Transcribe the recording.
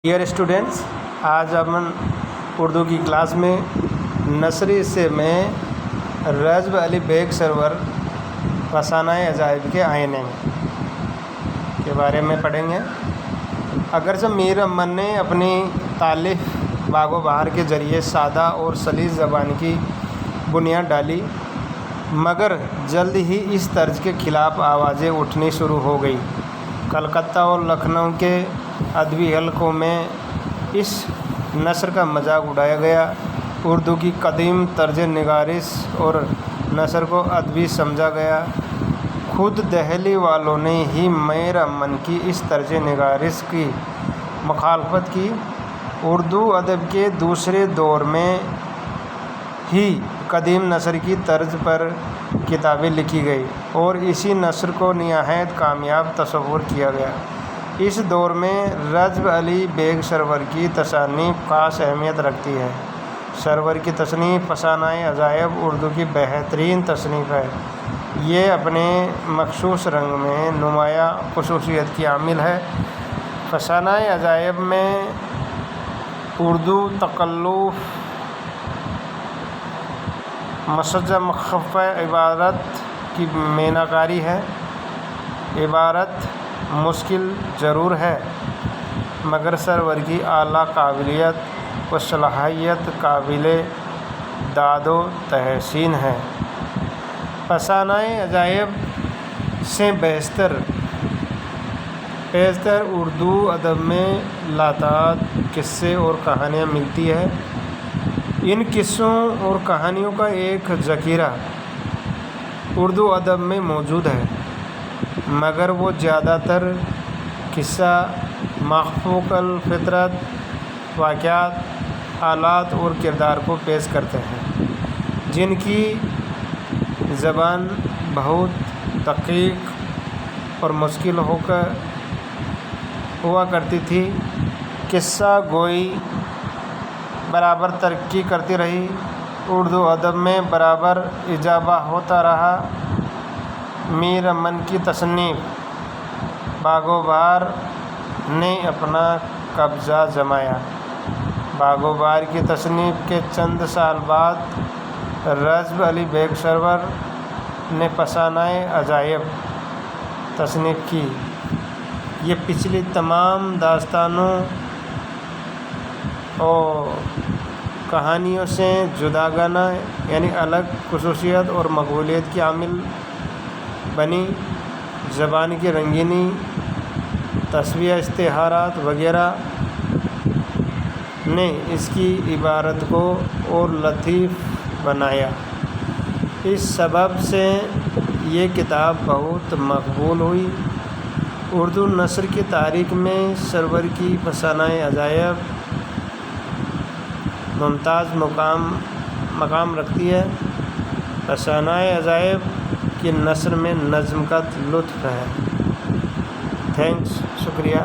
Dear students, आज हम उर्दू की क्लास में नसरी से में रज़ब अली बेग सरवर फसानाए अजाइब के आईने के बारे में पढ़ेंगे। अगरचे मीर अमन ने अपनी तालिफ़ बागो बहार के ज़रिए सादा और सलीस ज़बान की बुनियाद डाली, मगर जल्द ही इस तर्ज के ख़िलाफ़ आवाज़ें उठनी शुरू हो गई। कलकत्ता और लखनऊ के अदबी हलकों में इस नस्र का मजाक उड़ाया गया। उर्दू की कदीम तर्ज निगारिश और नस्र को अदबी समझा गया। खुद दहली वालों ने ही मीर अमन की इस तर्ज निगारिश की मुखालफत की। उर्दू अदब के दूसरे दौर में ही कदीम नस्र की तर्ज पर किताबें लिखी गई और इसी नस्र को निहायत कामयाब तस्वुर किया गया। इस दौर में रज़ब अली बेग सरवर की तसनीफ़ ख़ास अहमियत रखती है। सरवर की तसनीफ़ फसानाए अजाइब उर्दू की बेहतरीन तसनीफ़ है। ये अपने मखसूस रंग में नुमायाँ ख़ुसूसियत की आमिल है। फसानाए अजाइब में उर्दू तकल्लुफ़ मसज्जा मुख़फ़्फ़ा इबारत की मीनाकारी है। इबारत मुश्किल ज़रूर है, मगर सरवर की आला काबिलियत व सलाहियत काबिले दादो तहसीन है। फसानाए अजाइब से बेहतर उर्दू अदब में लाताद किस्से और कहानियाँ मिलती है। इन किस्सों और कहानियों का एक ज़ख़ीरा उर्दू अदब में मौजूद है, मगर वो ज़्यादातर किस्सा मख़फ़ूक़ल फ़ितरत वाक़यात, हालात और किरदार को पेश करते हैं, जिनकी ज़बान बहुत दक़ीक़ और मुश्किल हुआ करती थी। किस्सा गोई बराबर तरक्की करती रही। उर्दू अदब में बराबर इजाफ़ा होता रहा। मीर अमन की तसनीफ़ बागो बहार ने अपना कब्ज़ा जमाया। बागो बहार की तसनीफ़ के चंद साल बाद रज़ब अली बेग सरवर ने फसानाए अजाइब तसनीफ़ की। ये पिछली तमाम दास्तानों और कहानियों से जुदागाना यानी अलग ख़ुसूसियत और मकबूलियत की आमिल बनी। ज़बान की रंगीनी, तस्वीर, इश्तिहारात वगैरह ने इसकी इबारत को और लतीफ़ बनाया। इस सबब से ये किताब बहुत मकबूल हुई। उर्दू नस्र की तारीख़ में सरवर की फसानाए अजाइब मुमताज़ मकाम रखती है। फसानाए अजाइब की नस्र में नज़्म का लुत्फ़ है। थैंक्स, शुक्रिया।